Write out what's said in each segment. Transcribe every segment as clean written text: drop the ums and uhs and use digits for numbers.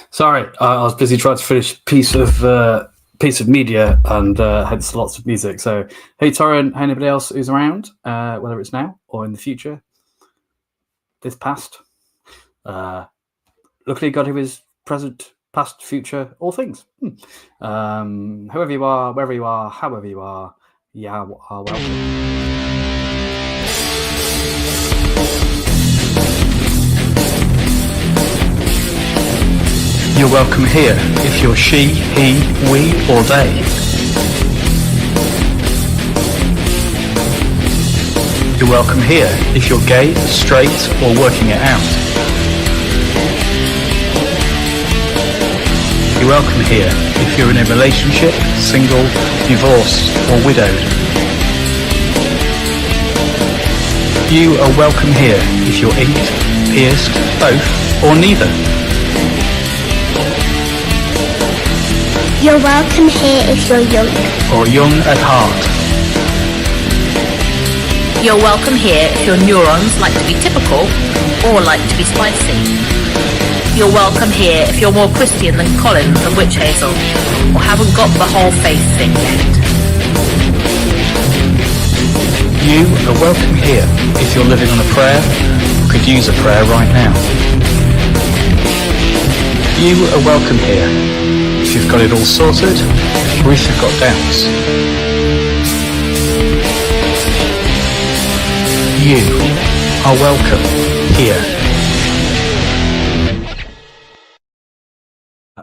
Sorry, I was busy trying to finish a piece of media and hence lots of music. So, hey, Torrin, hey, anybody else who's around, whether it's now or in the future, this past. Luckily, God who is present, past, future, all things. Whoever you are, wherever you are, however you are welcome. You're welcome here if you're she, he, we, or they. You're welcome here if you're gay, straight, or working it out. You're welcome here if you're in a relationship, single, divorced, or widowed. You are welcome here if you're inked, pierced, both, or neither. You're welcome here if you're young. Or young at heart. You're welcome here if your neurons like to be typical or like to be spicy. You're welcome here if you're more Christian than Collins and Witch Hazel, or haven't got the whole faith thing yet. You are welcome here if you're living on a prayer or could use a prayer right now. You are welcome here if you've got it all sorted or if you've got doubts. You are welcome here.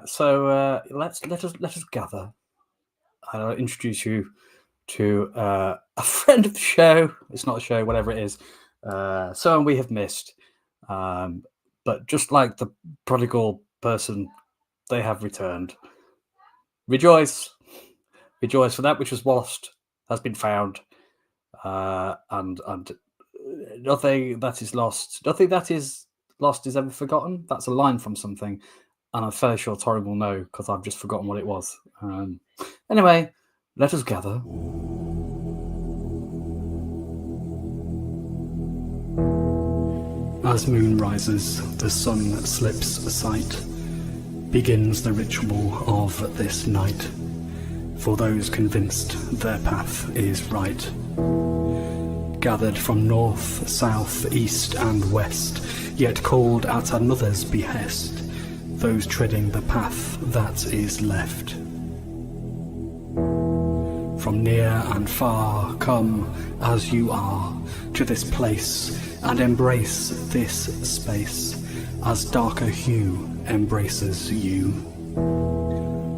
So let us gather. I'll introduce you to a friend of the show. It's not a show, whatever it is. Someone we have missed, but just like the prodigal person, they have returned. Rejoice for that which was lost has been found, and nothing that is lost is ever forgotten. That's a line from something, and I'm fairly sure Torrin will know because I've just forgotten what it was. Anyway, let us gather. As moon rises, the sun slips sight. Begins the ritual of this night, for those convinced their path is right. Gathered from north, south, east and west, yet called at another's behest, those treading the path that is left. From near and far come as you are to this place, and embrace this space as darker hue embraces you.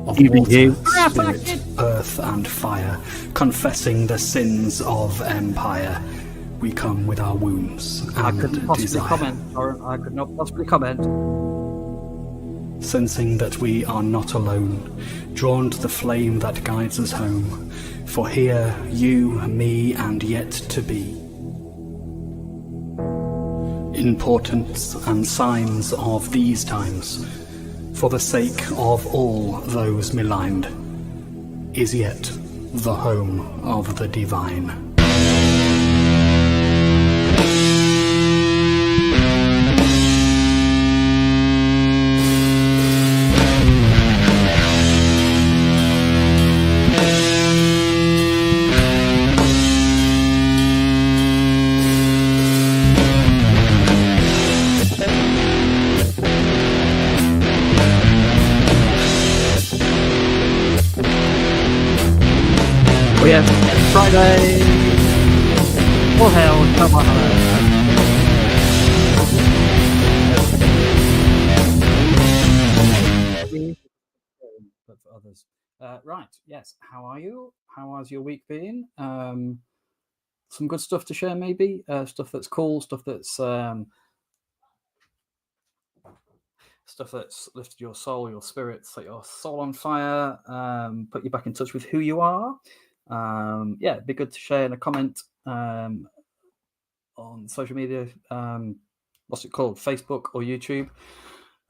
Of water, spirit, earth and fire, confessing the sins of empire, we come with our wounds and I couldn't possibly desire. comment, or I could not possibly comment. Sensing that we are not alone, drawn to the flame that guides us home, for here you, me, and yet to be. Importance and signs of these times, for the sake of all those maligned, is yet the home of the divine. Oh yeah, Friday. All hail, come on. But for others. Right, yes. How are you? How has your week been? Some good stuff to share, maybe. Stuff that's cool, stuff that's lifted your soul, your spirit, set your soul on fire, put you back in touch with who you are. Yeah, it'd be good to share in a comment on social media. What's it called? Facebook or YouTube.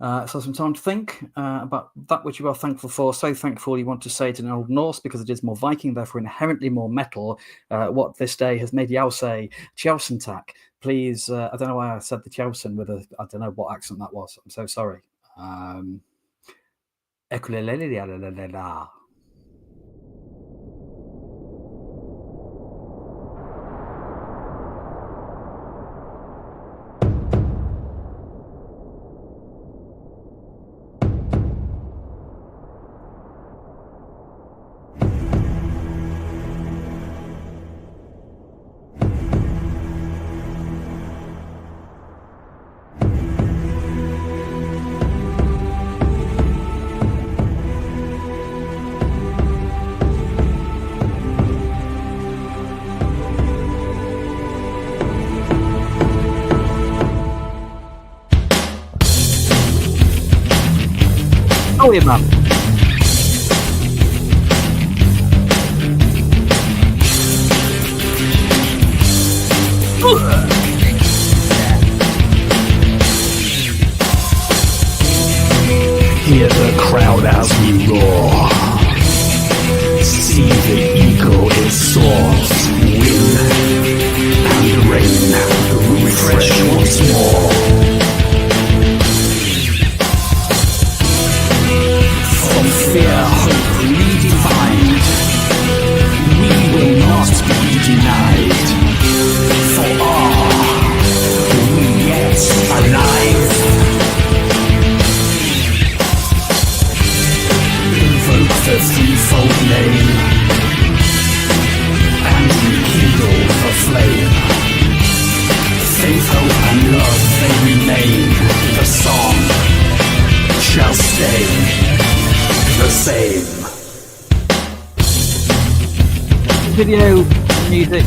So some time to think about that which you are thankful for. So thankful you want to say it in Old Norse because it is more Viking, therefore inherently more metal. What this day has made Yao say, Tjausentak, please, I don't know why I said the Chelsen with I don't know what accent that was. I'm so sorry. Oh, yeah, man. Hear the crowd as we roar. See the eagle it soars. Wind and rain, refresh once more. From fear, hope redefined. We will not be denied. For are we yet alive? Invoke the threefold name and rekindle the flame. Faith, hope, and love they remain. The song shall stay the same. Video, music,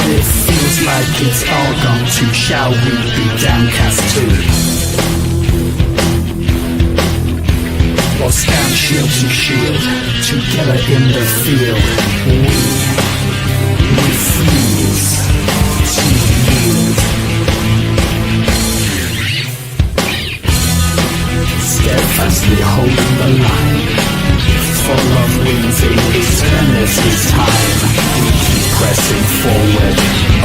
It feels like it's all gone too. Shall we be downcast too? Or stand shield to shield, together in the field? We refuse to yield. Steadfastly holding the line. For love wins in eternity's time. We keep pressing forward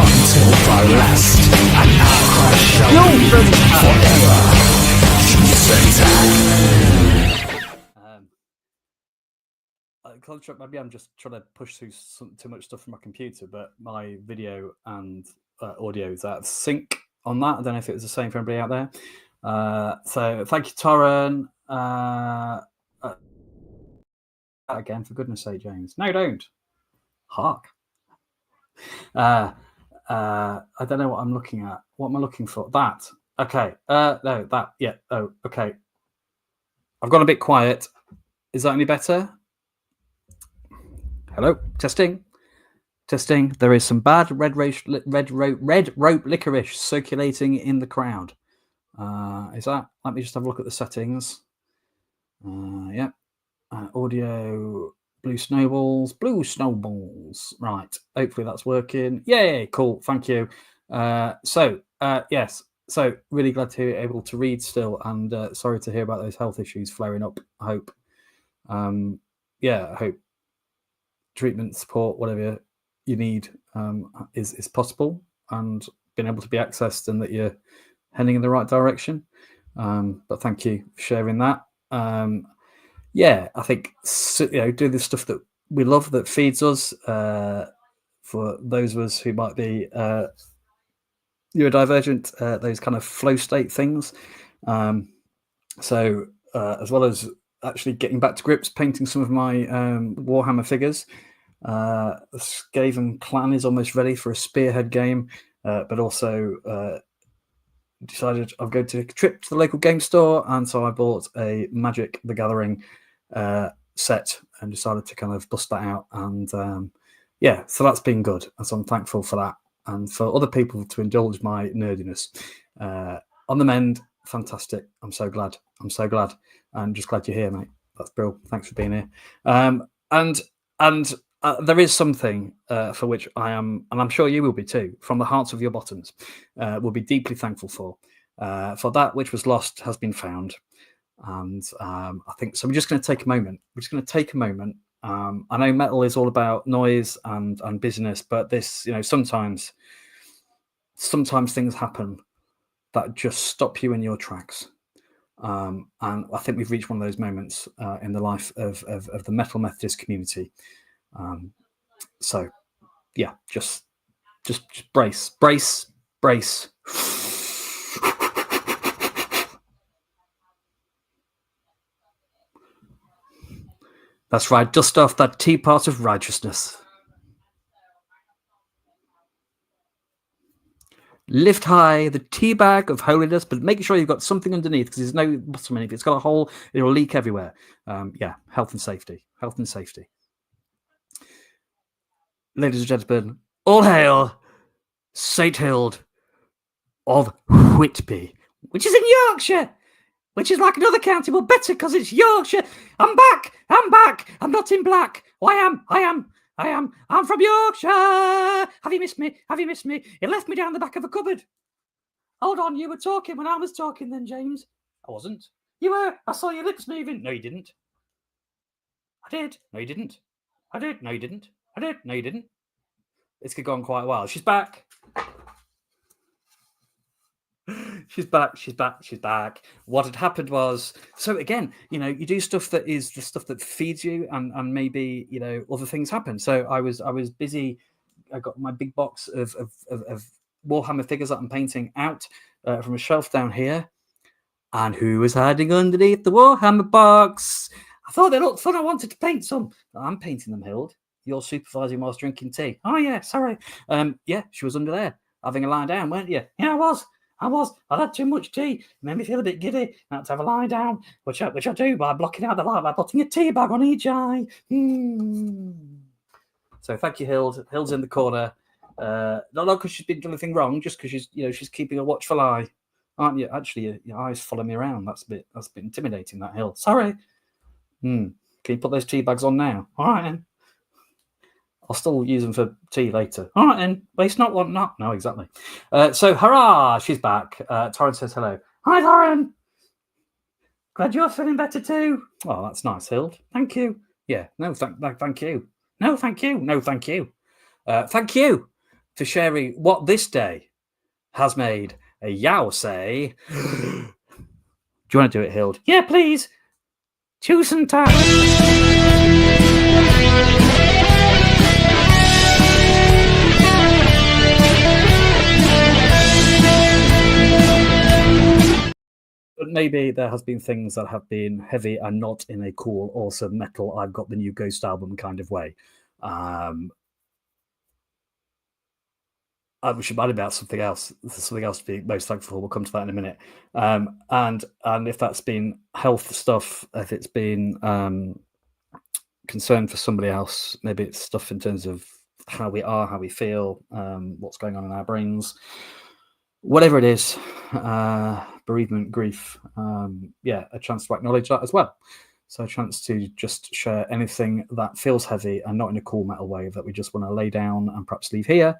until the last. And our cry shall be forever. Contract, maybe I'm just trying to push through too much stuff from my computer, but my video and audio is out of sync on that. I don't know if it was the same for everybody out there. So thank you, Torren. Again, for goodness sake, James. No, don't. Hark. I don't know what I'm looking at. What am I looking for? That. Okay. No, that. Yeah. Oh, okay. I've gone a bit quiet. Is that any better? Hello? Testing. Testing. There is some bad red rope licorice circulating in the crowd. Is that? Let me just have a look at the settings. Yeah. Audio, blue snowballs. Right. Hopefully that's working. Yay. Cool. Thank you. Yes. So really glad to be able to read still, and sorry to hear about those health issues flaring up. I hope. I hope treatment, support, whatever you need is possible and being able to be accessed, and that you're heading in the right direction. But thank you for sharing that. I think do the stuff that we love, that feeds us. For those of us who might be neurodivergent, those kind of flow state things. As well as actually getting back to grips, painting some of my Warhammer figures. The Skaven clan is almost ready for a Spearhead game, but also decided I'll go to a trip to the local game store, and so I bought a Magic the Gathering set and decided to kind of bust that out, and so that's been good, and so I'm thankful for that, and for other people to indulge my nerdiness. On the mend, fantastic. I'm so glad. I'm just glad you're here, mate. That's brilliant. Thanks for being here. There is something for which I am, and I'm sure you will be too, from the hearts of your bottoms, will be deeply thankful for. For that which was lost has been found. And I think so. We're just going to take a moment. We're just going to take a moment. I know metal is all about noise and busyness, but this, sometimes things happen that just stop you in your tracks. And I think we've reached one of those moments in the life of the Metal Methodist community. So, yeah, just brace. That's right, dust off that teapot of righteousness. Lift high the tea bag of holiness, but make sure you've got something underneath, because there's no bottom. If it's got a hole, it'll leak everywhere. Health and safety. Ladies and gentlemen, all hail St. Hild of Whitby, which is in Yorkshire, which is like another county, but better because it's Yorkshire. I'm back. I'm not in black. I am. I'm from Yorkshire. Have you missed me? It left me down the back of a cupboard. Hold on, you were talking when I was talking then, James. I wasn't. You were. I saw your lips moving. No, you didn't. I did. No, you didn't. I did. No, you didn't. I did. No, you didn't. It's going on quite a while. She's back. She's back. What had happened was, so again, you do stuff that is the stuff that feeds you, and maybe other things happen. So I was busy. I got my big box of Warhammer figures that I'm painting out from a shelf down here, and who was hiding underneath the Warhammer box? I thought they looked fun. I wanted to paint some. I'm painting them, Hild. You're supervising whilst drinking tea. Oh yeah, sorry. Yeah, she was under there having a lie down, weren't you? Yeah, I was. I'd had too much tea. It made me feel a bit giddy. I had to have a lie down, which I do by blocking out the light, by putting a tea bag on each eye. So thank you, Hild. Hild's in the corner. Not because she's been doing anything wrong, just because she's keeping a watchful eye. Aren't you? Actually, your eyes follow me around. That's a bit intimidating, that, Hild. Sorry. Can you put those tea bags on now? All right, then. I'll still use them for tea later. All right, then. Waste not, want not. No, exactly. So, hurrah! She's back. Torrin says hello. Hi, Torrin. Glad you're feeling better too. Oh, that's nice, Hild. Thank you. Yeah. No, thank you. No, thank you. No, thank you. Thank you for sharing what this day has made a yow say. Do you want to do it, Hild? Yeah, please. Tusen tack. But maybe there has been things that have been heavy and not in a cool, awesome metal, I've got the new Ghost album kind of way. We should mind about something else. There's something else to be most thankful for. We'll come to that in a minute. And if that's been health stuff, if it's been concern for somebody else, maybe it's stuff in terms of how we are, how we feel, what's going on in our brains, whatever it is, bereavement, grief, a chance to acknowledge that as well. So a chance to just share anything that feels heavy and not in a cool metal way, that we just want to lay down and perhaps leave here,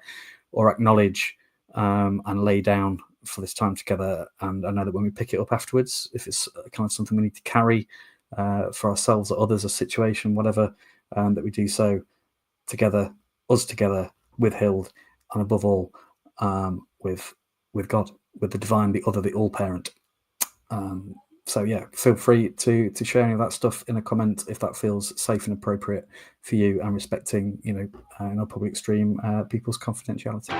or acknowledge and lay down for this time together. And I know that when we pick it up afterwards, if it's kind of something we need to carry for ourselves or others, a situation, whatever, that we do so together, us together with Hild, and above all with God, with the divine, the other, the all parent. So yeah, feel free to share any of that stuff in a comment if that feels safe and appropriate for you, and respecting, in our public stream, people's confidentiality.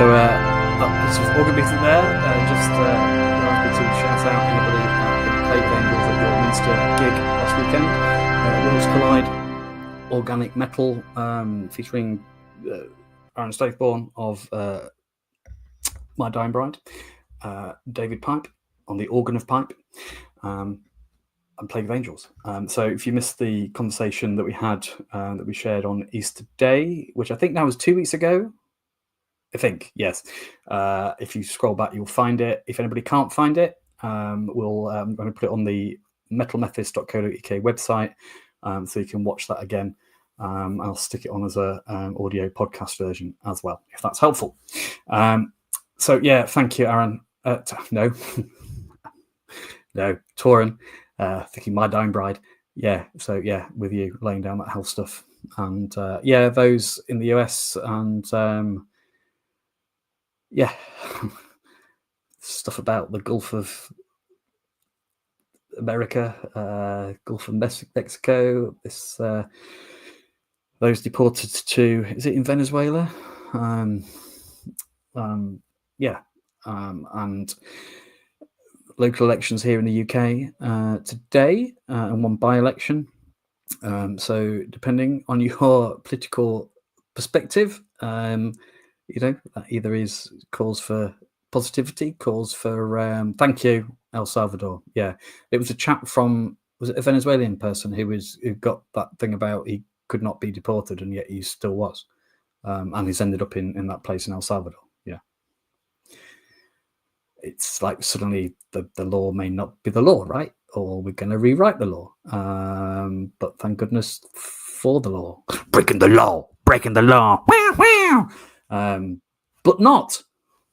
So this was Organ there. Just allows me to shout out anybody that played Angels at your Minster gig last weekend. Worlds Collide, organic metal, featuring Aaron Staithborn of My Dying Bride, David Pipe on the organ of Pipe, and Plague of Angels. So if you missed the conversation that we had, that we shared on Easter Day, which I think that was 2 weeks ago, I think, yes. If you scroll back, you'll find it. If anybody can't find it, I'm going to put it on the metalmethodist.co.uk website, so you can watch that again. I'll stick it on as a audio podcast version as well, if that's helpful. So yeah, thank you, Aaron. No, Torin, thinking My Dying Bride. Yeah, so yeah, with you laying down that health stuff, and yeah, those in the US and yeah, stuff about the Gulf of America, Gulf of Mexico. This those deported to, is it in Venezuela? Yeah, and local elections here in the UK today, and one by-election. So depending on your political perspective, you know, that either is cause for positivity, cause for thank you, El Salvador. Yeah, it was a chap from, was it a Venezuelan person who got that thing about he could not be deported and yet he still was, and he's ended up in that place in El Salvador. Yeah, it's like suddenly the law may not be the law, right? Or we're going to rewrite the law. But thank goodness for the law. Breaking the law. But not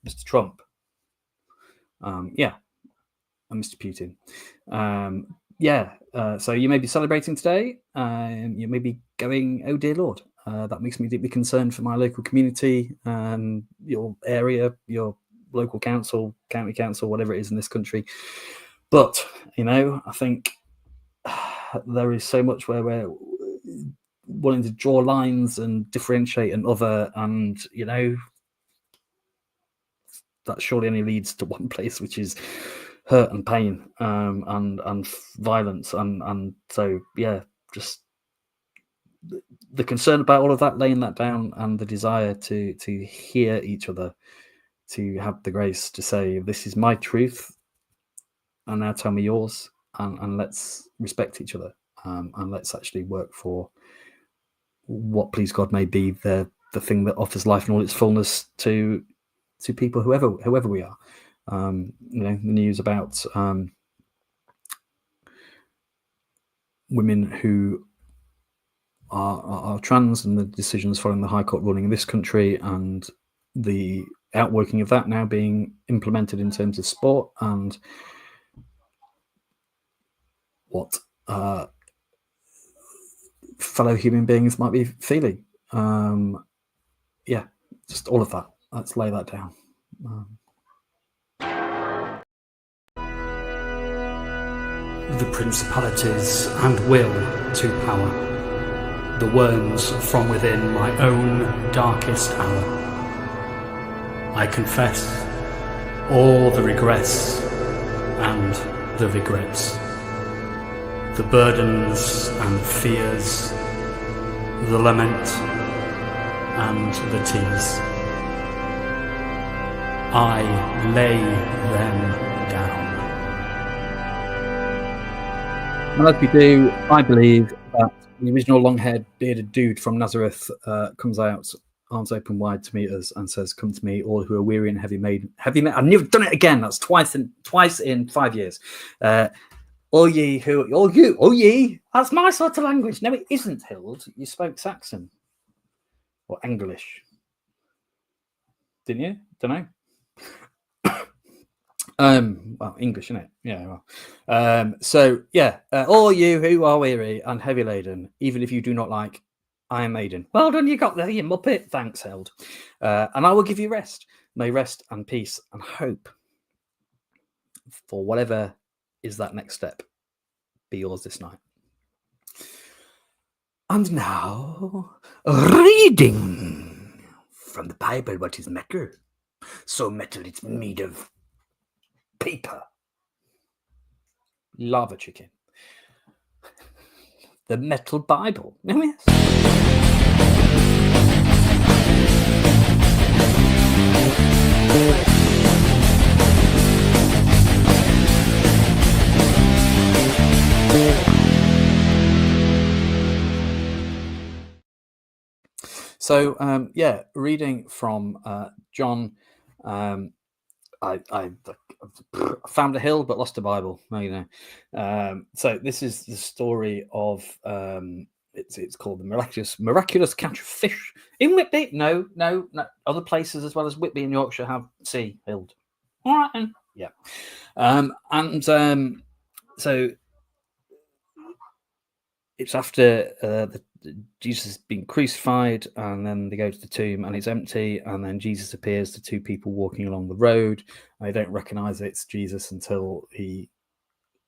Mr. Trump. Yeah, and Mr. Putin. Yeah, so you may be celebrating today. You may be going, oh dear Lord. That makes me deeply concerned for my local community, your area, your local council, county council, whatever it is in this country. But, you know, I think there is so much where we're wanting to draw lines and differentiate and other, and, you know, that surely only leads to one place, which is hurt and pain, and violence. And so, yeah, just the concern about all of that, laying that down, and the desire to hear each other, to have the grace to say, this is my truth, and now tell me yours, and let's respect each other, and let's actually work for what, please God, may be the thing that offers life in all its fullness to people, whoever we are. You know, the news about women who are trans, and the decisions following the High Court ruling in this country, and the outworking of that now being implemented in terms of sport, and what fellow human beings might be feeling. Yeah, just all of that. Let's lay that down. The principalities and will to power, the worms from within my own darkest hour. I confess all the regrets and the regrets, the burdens and fears, the lament and the tears. I lay them down. And as we do, I believe that the original long-haired, bearded dude from Nazareth comes out, arms open wide to meet us, and says, "Come to me, all who are weary and heavy laden." I've never done it again. That's twice in 5 years. All ye. That's my sort of language. No, it isn't, Hild. You spoke Saxon or English, didn't you? Don't know. Well, English, isn't it? Yeah. Well, so yeah, all you who are weary and heavy laden, even if you do not like Iron Maiden. Well done, you got there, you muppet. Thanks, Held. And I will give you rest. May rest and peace and hope for whatever is that next step be yours this night. And now, reading from the Bible, what is matter? so metal it's made of paper. Lava chicken. The Metal Bible. Oh, yes. So, yeah, reading from John. I found a hill but lost a Bible. You know. So this is the story of it's called the miraculous catch of fish in Whitby. No, other places as well as Whitby and Yorkshire have sea hilled. All right, then. Yeah. So it's after Jesus has been crucified, and then they go to the tomb and it's empty, and then Jesus appears to two people walking along the road, and they don't recognize it's Jesus until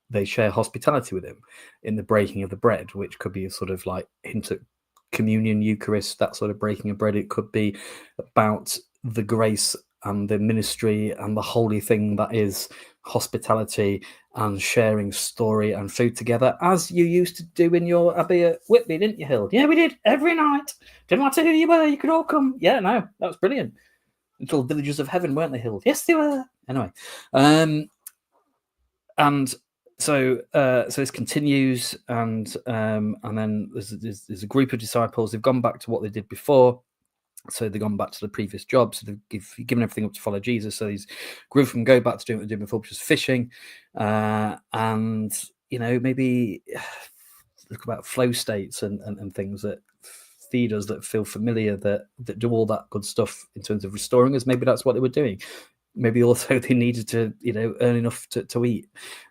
they share hospitality with him in the breaking of the bread, which could be a sort of like hint at communion, Eucharist, that sort of breaking of bread. It could be about the grace and the ministry and the holy thing that is hospitality and sharing story and food together, as you used to do in your abbey at Whitby, didn't you, Hild? Yeah, we did every night. Didn't matter who you were, you could all come. Yeah, no, that was brilliant. Until villagers of heaven, weren't they, Hild? Yes, they were. Anyway, and so this continues, and then there's a group of disciples. They've gone back to what they did before. So they've gone back to the previous job. So they've given everything up to follow Jesus. So these group of them go back to doing what they did before, which was fishing. And, you know, maybe look about flow states and things that feed us, that feel familiar, that do all that good stuff in terms of restoring us. Maybe that's what they were doing. Maybe also they needed to, you know, earn enough to eat.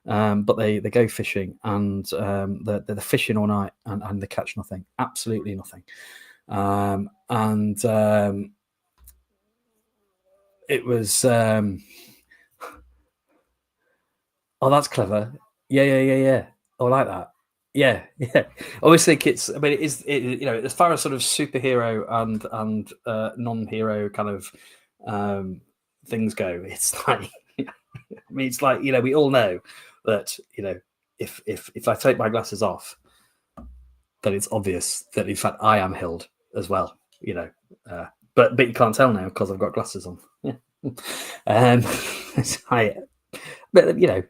But they go fishing, and they're fishing all night, and they catch nothing, absolutely nothing. It was oh, that's clever. Yeah. Oh, I like that. Yeah. I always think it's, I mean, you know, as far as sort of superhero and non-hero kind of things go, it's like, I mean, it's like, you know, we all know that, you know, if I take my glasses off, then it's obvious that in fact I am Hild as well, you know, but you can't tell now because I've got glasses on. Yeah. But you know,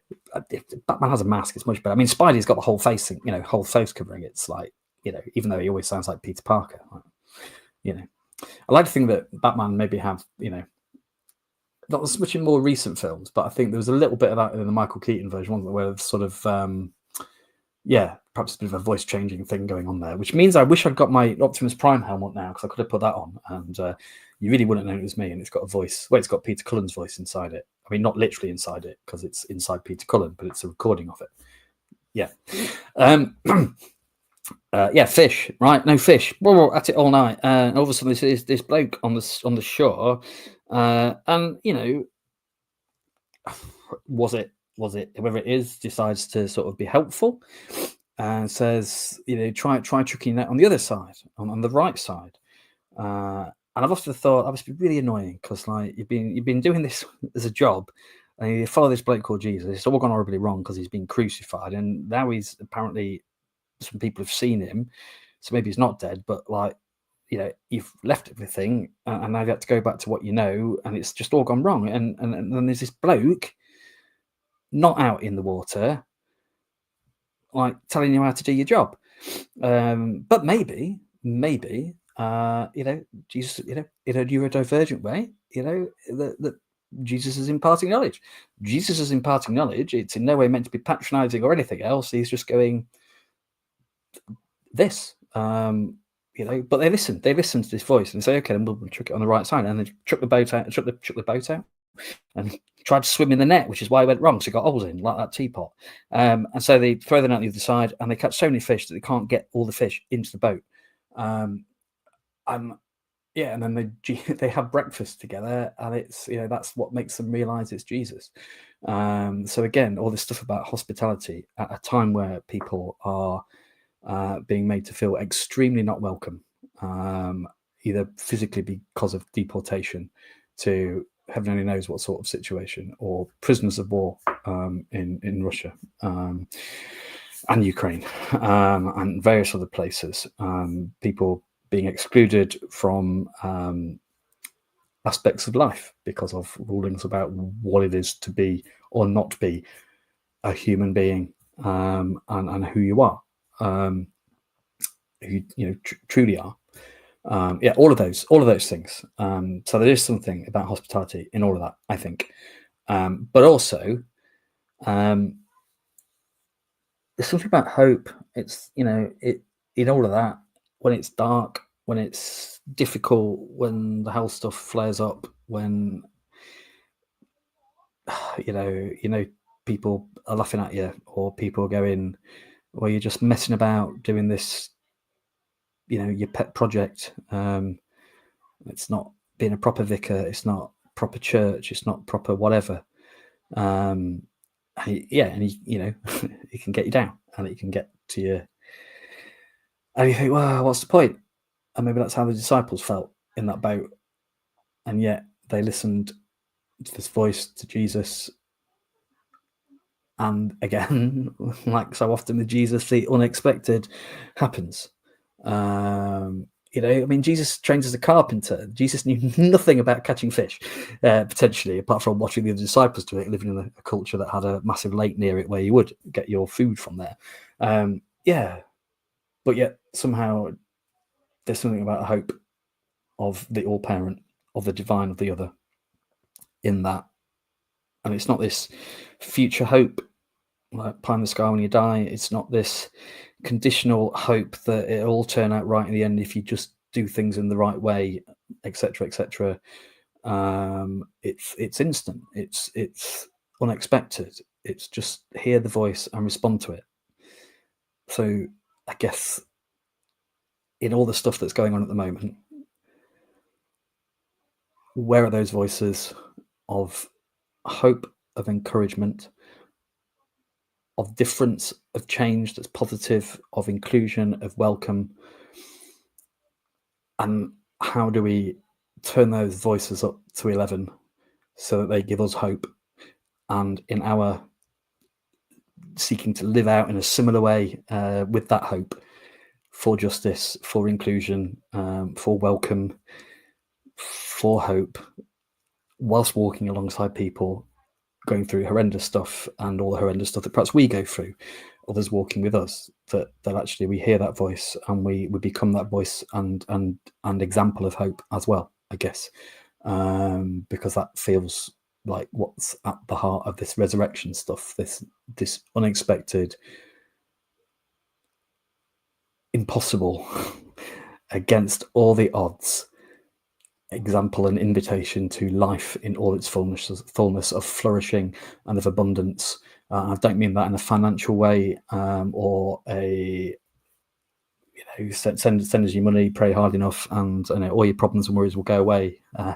if Batman has a mask, it's much better. I mean, Spidey's got the whole face, you know, whole face covering. It's like, you know, even though he always sounds like Peter Parker, you know, I like to think that Batman maybe have, you know, not as much in more recent films, but I think there was a little bit of that in the Michael Keaton version, wasn't there, where it's sort of yeah, perhaps a bit of a voice changing thing going on there, which means I wish I'd got my Optimus Prime helmet now, because I could have put that on, and you really wouldn't know it was me. And it's got a voice. Well, it's got Peter Cullen's voice inside it. I mean, not literally inside it, because it's inside Peter Cullen, but it's a recording of it. Yeah. Yeah, fish. Right, no fish. We're at it all night, and all of a sudden this bloke on the shore, and you know, was it whoever it is decides to sort of be helpful and says, you know, try chucking that on the other side, on the right side. And I've often thought that must be really annoying, because like you've been doing this as a job, and you follow this bloke called Jesus. It's all gone horribly wrong because he's been crucified, and now he's apparently, some people have seen him, so maybe he's not dead, but like, you know, you've left everything, and now you have to go back to what you know, and it's just all gone wrong. And then there's this bloke not out in the water, like telling you how to do your job. But maybe, you know, Jesus, you know, in a neurodivergent way, you know, that Jesus is imparting knowledge. Jesus is imparting knowledge. It's in no way meant to be patronizing or anything else. He's just going this, you know, but they listen to this voice and say, okay, then we'll chuck it on the right side. And they chuck the boat out, chuck the boat out, and tried to swim in the net, which is why it went wrong. So it got holes in, like that teapot. And so they throw them out the other side, and they catch so many fish that they can't get all the fish into the boat. Yeah, and then they have breakfast together, and it's, you know, that's what makes them realize it's Jesus. So again, all this stuff about hospitality at a time where people are being made to feel extremely not welcome, either physically because of deportation to heaven only knows what sort of situation, or prisoners of war in Russia and Ukraine and various other places. People being excluded from aspects of life because of rulings about what it is to be or not be a human being, and who you are, who you truly are. All of those things. So there is something about hospitality in all of that, I think. But also, there's something about hope. It's it in all of that, when it's dark, when it's difficult, when the hell stuff flares up, when people are laughing at you, or people are going, or you're just messing about doing this, your pet project. It's not being a proper vicar. It's not proper church. It's not proper whatever. And he can get you down, and it can get to you. And you think, well, what's the point? And maybe that's how the disciples felt in that boat. And yet they listened to this voice, to Jesus. And again, like so often with Jesus, the unexpected happens. Jesus trains as a carpenter. Jesus knew nothing about catching fish, potentially, apart from watching the other disciples do it, living in a culture that had a massive lake near it where you would get your food from there. But yet somehow there's something about a hope of the all-parent, of the divine, of the other in that. And it's not this future hope like pie in the sky when you die. It's not this conditional hope that it'll all turn out right in the end if you just do things in the right way, etc., etc. It's instant. It's unexpected. It's just hear the voice and respond to it. So I guess in all the stuff that's going on at the moment, where are those voices of hope, of encouragement, of difference, of change that's positive, of inclusion, of welcome? And how do we turn those voices up to 11 so that they give us hope? And in our seeking to live out in a similar way with that hope, for justice, for inclusion, for welcome, for hope, whilst walking alongside people going through horrendous stuff, and all the horrendous stuff that perhaps we go through, others walking with us, that actually we hear that voice and we become that voice and example of hope as well, I guess, because that feels like what's at the heart of this resurrection stuff, this unexpected, impossible, against all the odds, example and invitation to life in all its fullness of flourishing and of abundance. I don't mean that in a financial way, or a send us your money, pray hard enough, and all your problems and worries will go away. I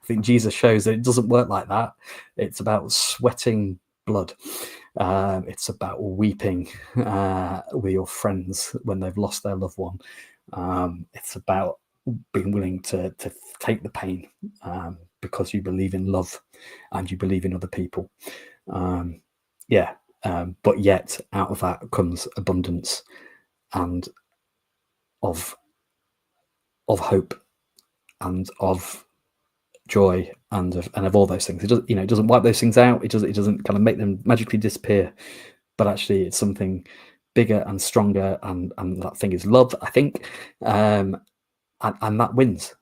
think Jesus shows that it doesn't work like that. It's about sweating blood. It's about weeping with your friends when they've lost their loved one. It's about being willing to take the pain because you believe in love and you believe in other people. But yet out of that comes abundance and of hope and of joy and of all those things. It doesn't wipe those things out. It doesn't kind of make them magically disappear, but actually it's something bigger and stronger, and that thing is love, I think. And that wins,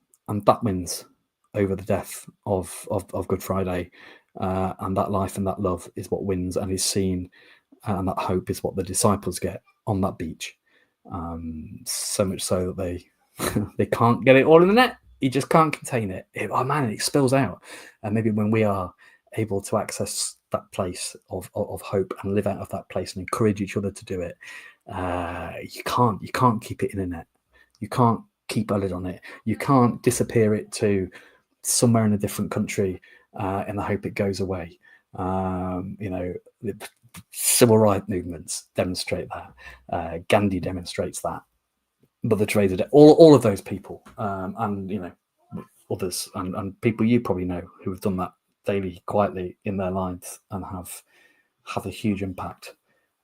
over the death of Good Friday, and that life and that love is what wins and is seen, and that hope is what the disciples get on that beach. So much so that they they can't get it all in the net. You just can't contain it. It spills out. And maybe when we are able to access that place of hope and live out of that place and encourage each other to do it, you can't keep it in a net. You can't keep a lid on it. You can't disappear it to somewhere in a different country in the hope it goes away. The civil rights movements demonstrate that. Gandhi demonstrates that. Mother Teresa, all of those people, and others and people you probably know who have done that daily, quietly in their lives, and have a huge impact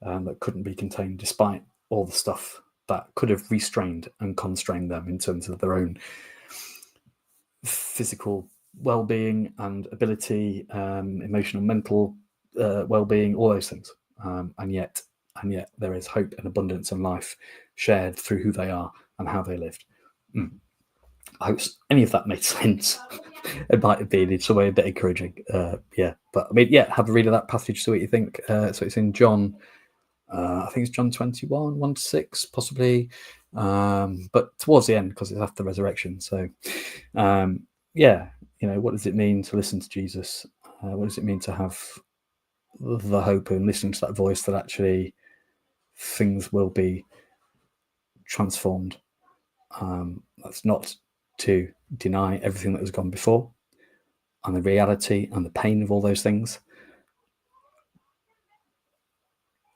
that couldn't be contained, despite all the stuff that could have restrained and constrained them in terms of their own physical well-being and ability, emotional, mental well-being, all those things. And yet there is hope and abundance and life shared through who they are and how they lived. I hope any of that made sense. It might have been in some way a bit encouraging. But I mean, have a read of that passage, see what you think. So it's in John, I think it's John 21, 1-6, possibly. But towards the end, because it's after the resurrection. So, what does it mean to listen to Jesus? What does it mean to have the hope and listening to that voice that actually things will be transformed? That's not to deny everything that has gone before and the reality and the pain of all those things,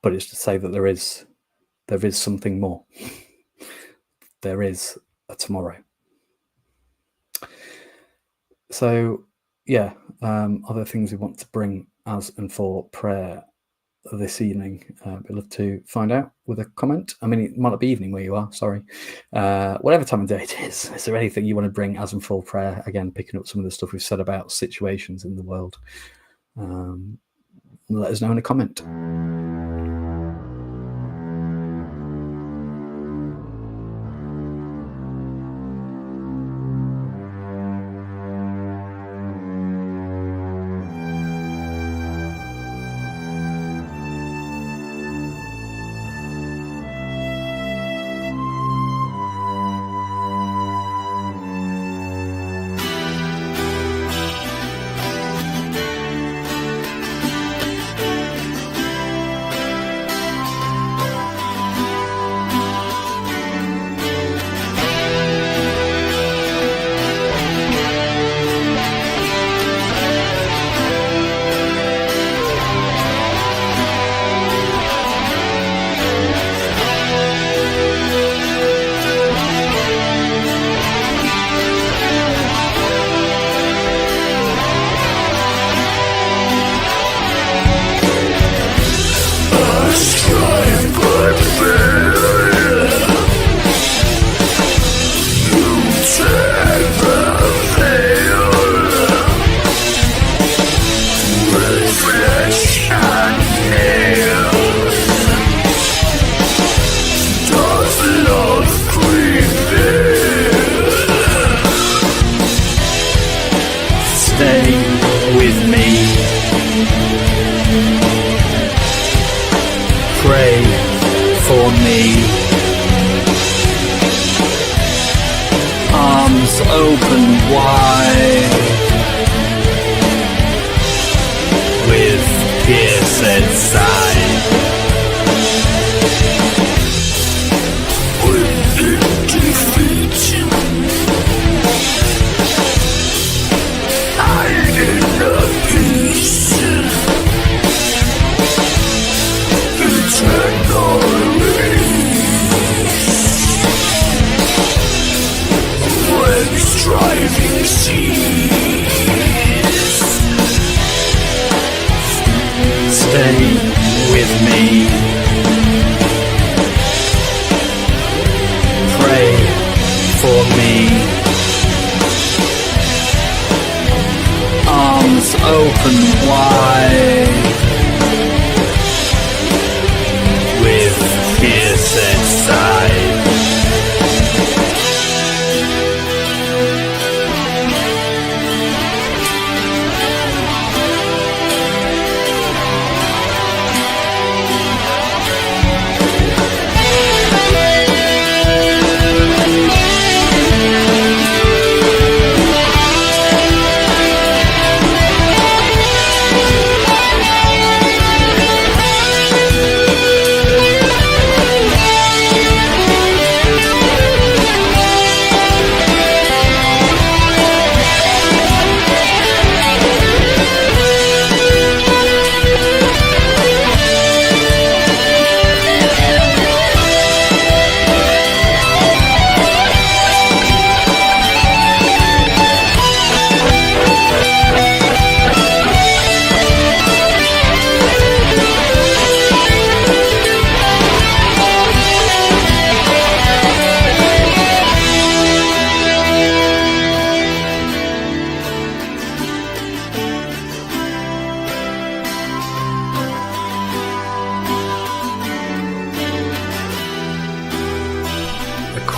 but it's to say that there is something more. There is a tomorrow. So other things we want to bring as and for prayer this evening, we'd love to find out with a comment. I mean, it might not be evening where you are, sorry. Whatever time of day it is there anything you want to bring as and for prayer? Again, picking up some of the stuff we've said about situations in the world. Let us know in a comment.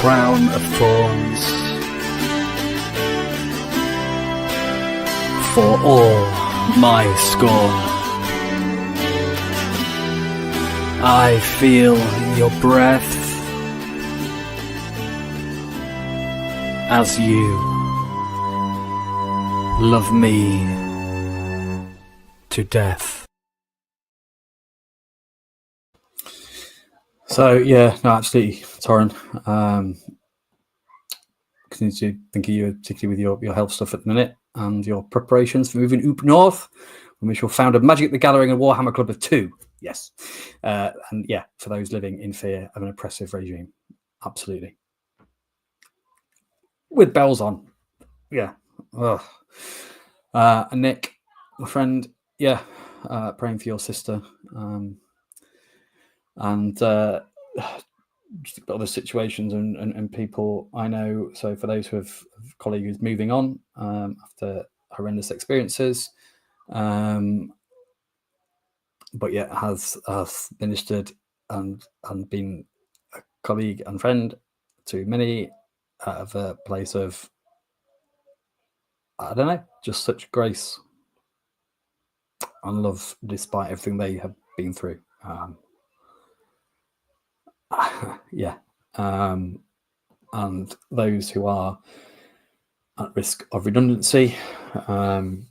crown of thorns. For all my scorn, I feel your breath as you love me to death. So yeah, no, absolutely, Torrin. Continue to think of you, particularly with your health stuff at the minute and your preparations for moving up north, when we shall found a Magic the Gathering and Warhammer Club of 2. Yes, and yeah, for those living in fear of an oppressive regime, absolutely. With bells on, yeah. Ugh. And Nick, my friend, yeah, praying for your sister, and just other situations and people I know. So for those who have colleague who's moving on after horrendous experiences, but yet has ministered and been a colleague and friend to many out of a place of, I don't know, just such grace and love despite everything they have been through. Yeah. And those who are at risk of redundancy, and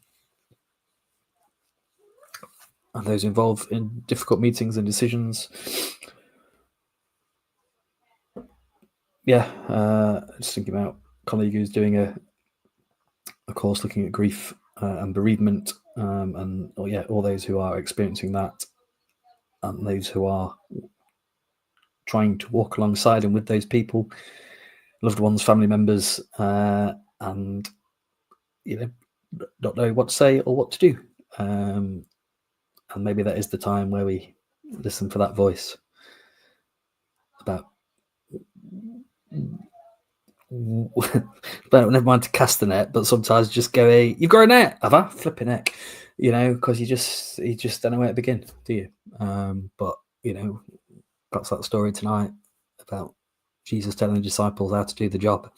those involved in difficult meetings and decisions. Yeah, just thinking about a colleague who's doing a course looking at grief and bereavement, and all those who are experiencing that, and those who are trying to walk alongside and with those people, loved ones, family members, and not know what to say or what to do. And maybe that is the time where we listen for that voice about but never mind to cast the net, but sometimes just go, hey, you've got a net, have I? Flipping heck, because you just don't know where to begin, do you? But that's that story tonight about Jesus telling the disciples how to do the job.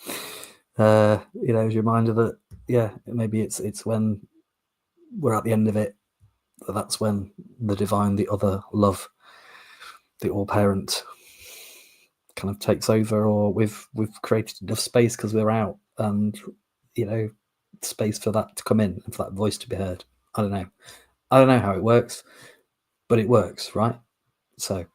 As a reminder that maybe it's when we're at the end of it, that's when the divine, the other love, the all parent kind of takes over, or we've created enough space because we're out, and space for that to come in and for that voice to be heard. I don't know how it works, but it works, right? So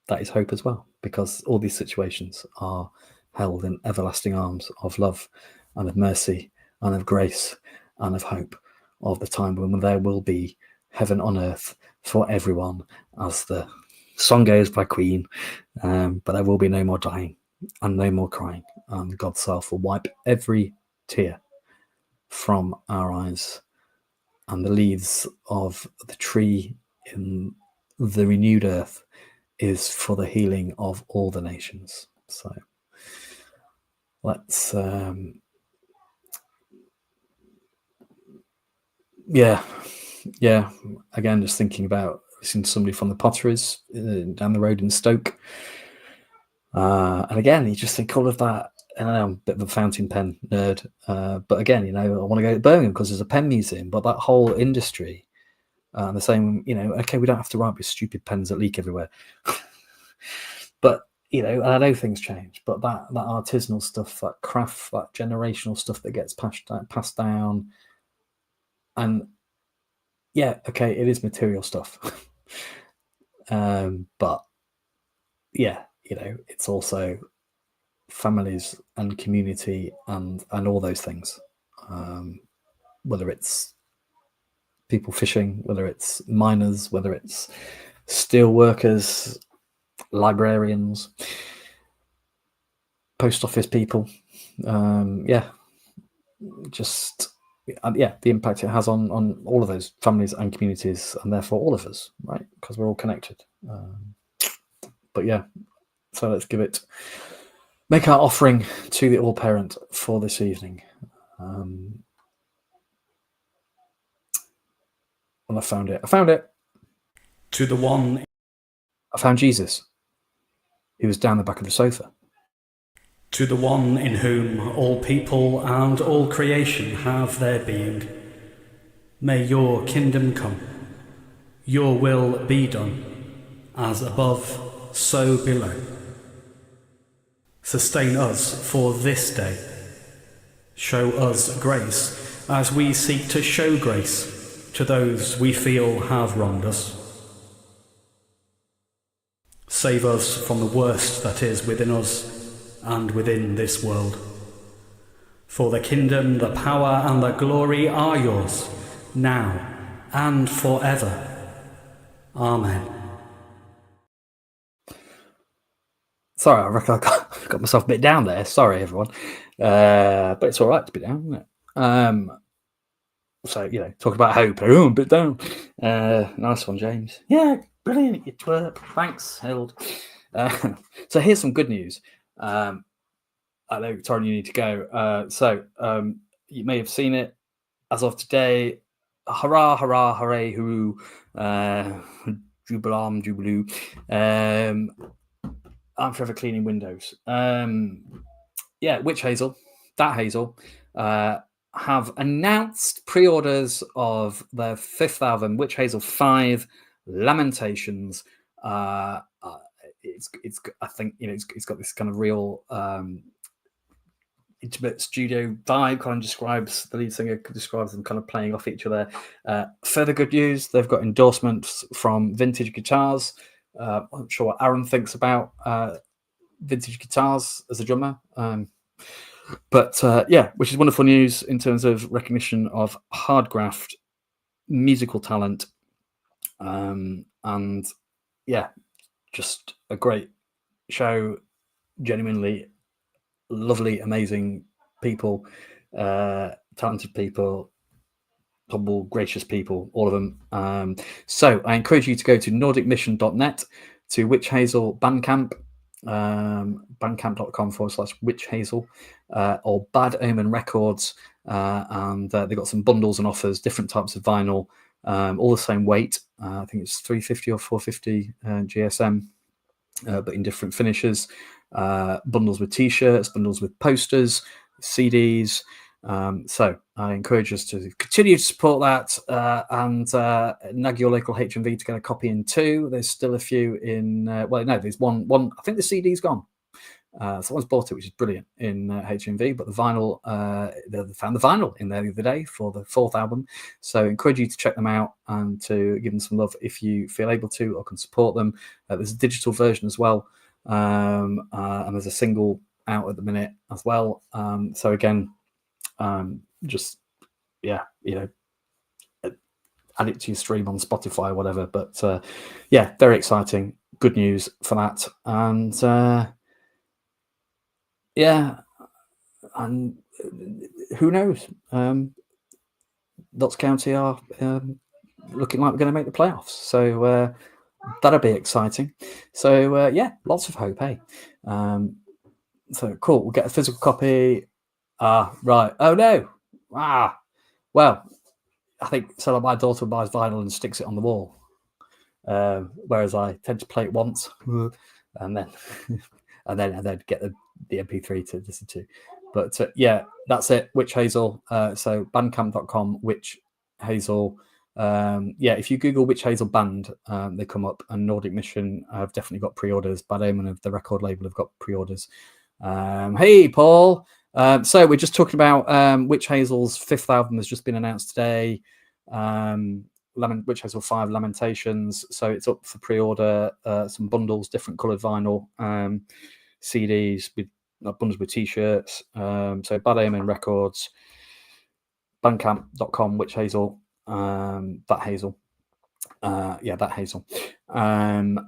that is hope as well, because all these situations are held in everlasting arms of love and of mercy and of grace and of hope, of the time when there will be heaven on earth for everyone, as the song goes by Queen, but there will be no more dying and no more crying, and God's self will wipe every tear from our eyes, and the leaves of the tree in the renewed earth is for the healing of all the nations. So let's again, just thinking about listening to somebody from the Potteries down the road in Stoke, and again you just think all of that. And I'm a bit of a fountain pen nerd, but again, I want to go to Birmingham because there's a pen museum, but that whole industry, the same, okay, we don't have to write with stupid pens that leak everywhere. But and I know things change, but that artisanal stuff, that craft, that generational stuff that gets passed down, and okay, it is material stuff, but it's also families and community and all those things, whether it's people fishing, whether it's miners, whether it's steel workers, librarians, post office people, just the impact it has on all of those families and communities, and therefore all of us, right? Because we're all connected. But so let's make our offering to the all parent for this evening. And I found it. To the one, I found Jesus. He was down the back of the sofa. To the one in whom all people and all creation have their being, may your kingdom come, your will be done, as above, so below. Sustain us for this day. Show us grace as we seek to show grace to those we feel have wronged us. Save us from the worst that is within us and within this world. For the kingdom, the power, and the glory are yours, now and forever. Amen. Sorry, I reckon I got myself a bit down there. Sorry, everyone. But it's all right to be down, isn't it? So, talk about hope. Oh, a bit down. Nice one, James. Yeah, brilliant. You twerp. Thanks, Hild. So here's some good news. I know, Victoria, you need to go. So you may have seen it as of today. Hurrah, hurrah, hooray, hooroo. Jubilam, jubiloo. I'm forever cleaning windows. Witch Hazel, that Hazel, have announced pre-orders of their 5th album, Witch Hazel 5 Lamentations. It's I think it's got this kind of real intimate studio vibe. Kind of describes the lead singer describes them kind of playing off each other. Further good news: they've got endorsements from Vintage Guitars. I'm not sure what Aaron thinks about Vintage Guitars as a drummer, but which is wonderful news in terms of recognition of hard graft musical talent, and just a great show. Genuinely lovely, amazing people, talented people, humble, gracious people, all of them. So I encourage you to go to nordicmission.net, to Witch Hazel Bandcamp, bandcamp.com/Witch Hazel, or Bad Omen Records, and they've got some bundles and offers, different types of vinyl, all the same weight. I think it's 350 or 450 GSM, but in different finishes. Bundles with t-shirts, bundles with posters, CDs. So I encourage us to continue to support that, and nag your local HMV to get a copy in too. There's still a few in. There's one. I think the CD's gone. Someone's bought it, which is brilliant, in HMV. But the vinyl, they found the vinyl in there the other day for the 4th album. So I encourage you to check them out and to give them some love if you feel able to or can support them. There's a digital version as well, and there's a single out at the minute as well. So again, just add it to your stream on Spotify or whatever. But very exciting, good news for that. And and who knows? Notts County are looking like we're going to make the playoffs, so that'll be exciting. So lots of hope, eh? So cool. We'll get a physical copy. Right. Oh no. Well, I think so. My daughter buys vinyl and sticks it on the wall, whereas I tend to play it once and then and then get the MP3 to listen to. But that's it. Witch Hazel. So bandcamp.com, Witch Hazel. If you Google Witch Hazel Band, they come up. And Nordic Mission have definitely got pre-orders. Bad Omen of the record label have got pre-orders. Hey, Paul. So we're just talking about Witch Hazel's 5th album has just been announced today. Witch Hazel 5 Lamentations. So it's up for pre-order. Some bundles, different coloured vinyl, CDs with bundles with t-shirts. So Bad Omen Records, bandcamp.com, Witch Hazel, that Hazel. That Hazel. And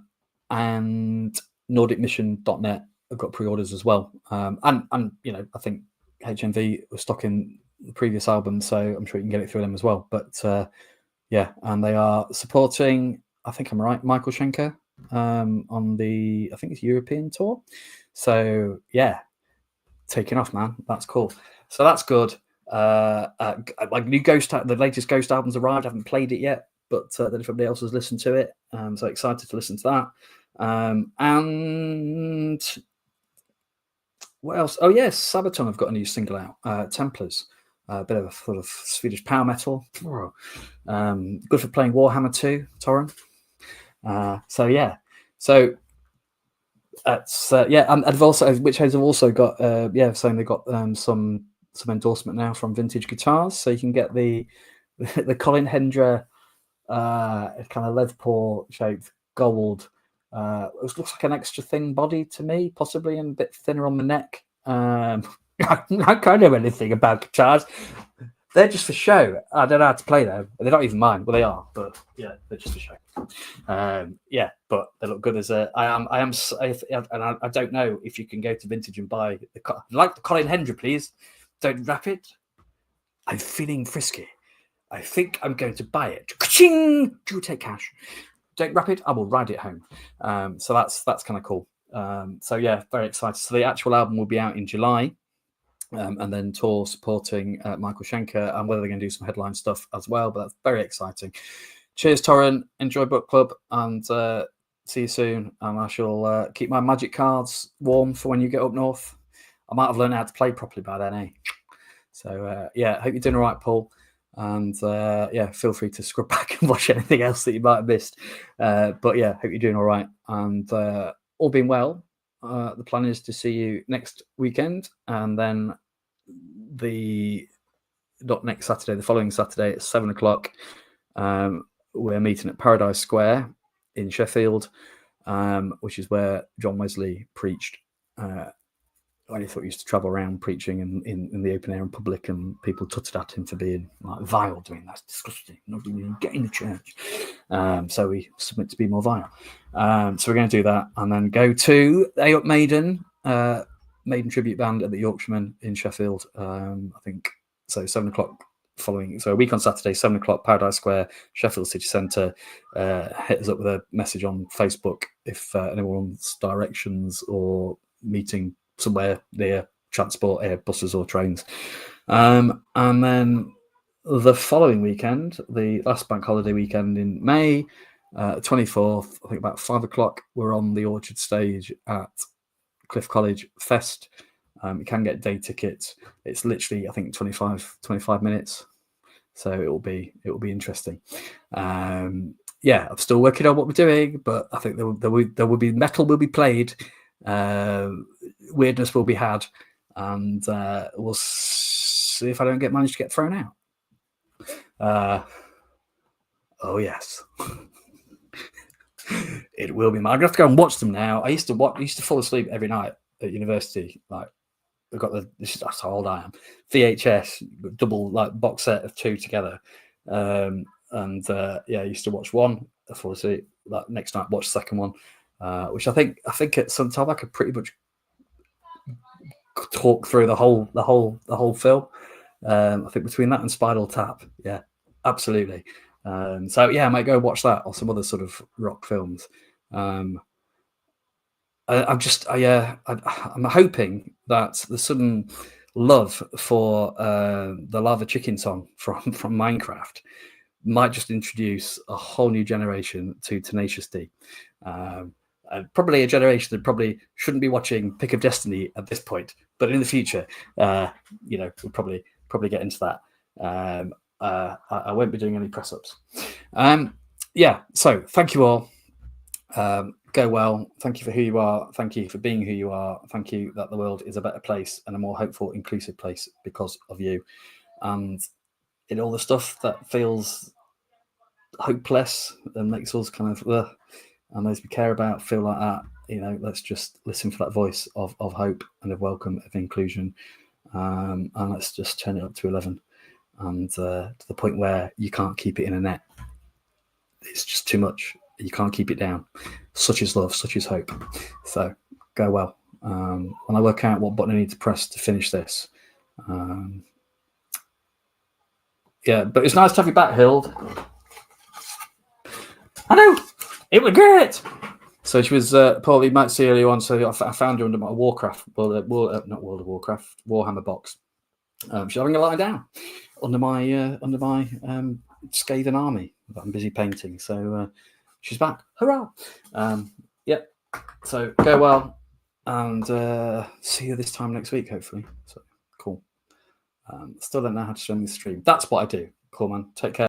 nordicmission.net have got pre-orders as well. And I think HMV was stocking the previous album, so I'm sure you can get it through them as well. But and they are supporting, I think I'm right, Michael Schenker on the, I think it's European tour. So taking off, man. That's cool. So that's good. Like new Ghost, the latest Ghost album's arrived. I haven't played it yet, but then everybody else has listened to it. So excited to listen to that. And What else? Oh yes, Sabaton have got a new single out. Templars, a bit of a sort of Swedish power metal. Good for playing Warhammer 2, Torren. So yeah, so that's and I've also Witch Haze have also got saying they've got some endorsement now from Vintage Guitars, so you can get the the Colin Hendra kind of leather paw shaped gold. It looks like an extra thin body to me, possibly, and a bit thinner on the neck. I can't know anything about guitars. They're just for show. I don't know how to play them. They're not even mine. Well, they are, but yeah, they're just for show. But they look good as a. And I don't know if you can go to Vintage and buy like the Colin Hendra, please. Don't wrap it. I'm feeling frisky. I think I'm going to buy it. Ka-ching! Do you take cash? Don't wrap it. I will ride it home. So that's kind of cool. So yeah, very excited. So the actual album will be out in July. And then tour supporting Michael Schenker, and whether they're going to do some headline stuff as well. But that's very exciting. Cheers, Torren. Enjoy book club, and see you soon. And I shall keep my magic cards warm for when you get up north. I might have learned how to play properly by then, eh? So yeah, hope you're doing all right, Paul. And feel free to scrub back and watch anything else that you might have missed. But yeah, hope you're doing all right, and all being well. The plan is to see you next weekend, and then the following Saturday at 7:00. We're meeting at Paradise Square in Sheffield, which is where John Wesley preached. I thought he used to travel around preaching in the open air in public, and people tutted at him for being like vile, doing that's disgusting, not even getting to church. So we submit to be more vile. So we're going to do that, and then go to A Up Maiden tribute band at the Yorkshireman in Sheffield. I think so. 7:00 following. So a week on Saturday, 7:00, Paradise Square, Sheffield City Centre. Hit us up with a message on Facebook if anyone wants directions or meeting somewhere near transport, air buses or trains. And then the following weekend, the last bank holiday weekend in May, 24th, I think about 5:00, we're on the Orchard stage at Cliff College Fest. You can get day tickets. It's literally, I think, 25 minutes. So it will be interesting. I'm still working on what we're doing, but I think there will be metal will be played. Weirdness will be had, and we'll see if I don't manage to get thrown out. Oh yes, it will be. I'm gonna have to go and watch them now. I used to fall asleep every night at university. Like I've got that's how old I am. VHS double like box set of 2 together, I used to watch one. I fall asleep. Like next night, watch the second one. Which I think at some time I could pretty much talk through the whole film. I think between that and Spinal Tap, yeah, absolutely. I might go watch that or some other sort of rock films. I'm hoping that the sudden love for the Lava Chicken song from Minecraft might just introduce a whole new generation to Tenacious D. Probably a generation that probably shouldn't be watching Pick of Destiny at this point, but in the future, we'll probably get into that. I won't be doing any press ups. So thank you all. Go well. Thank you for who you are. Thank you for being who you are. Thank you that the world is a better place and a more hopeful, inclusive place because of you. And in all the stuff that feels hopeless and makes us kind of and those we care about feel like that, let's just listen for that voice of hope and of welcome, of inclusion, and let's just turn it up to 11 and to the point where you can't keep it in a net. It's just too much. You can't keep it down. Such is love, such is hope. So go well. When I work out what button I need to press to finish this. But it's nice to have you back, Hild. I know. It was great. So she was, Paul, you might see earlier on, so I found her under my Warcraft, not World of Warcraft, Warhammer box. She's having a lie down under my scathing army that I'm busy painting. So she's back. Hurrah! So go well. And see you this time next week, hopefully. So cool. Still don't know how to stream the stream. That's what I do. Cool, man. Take care.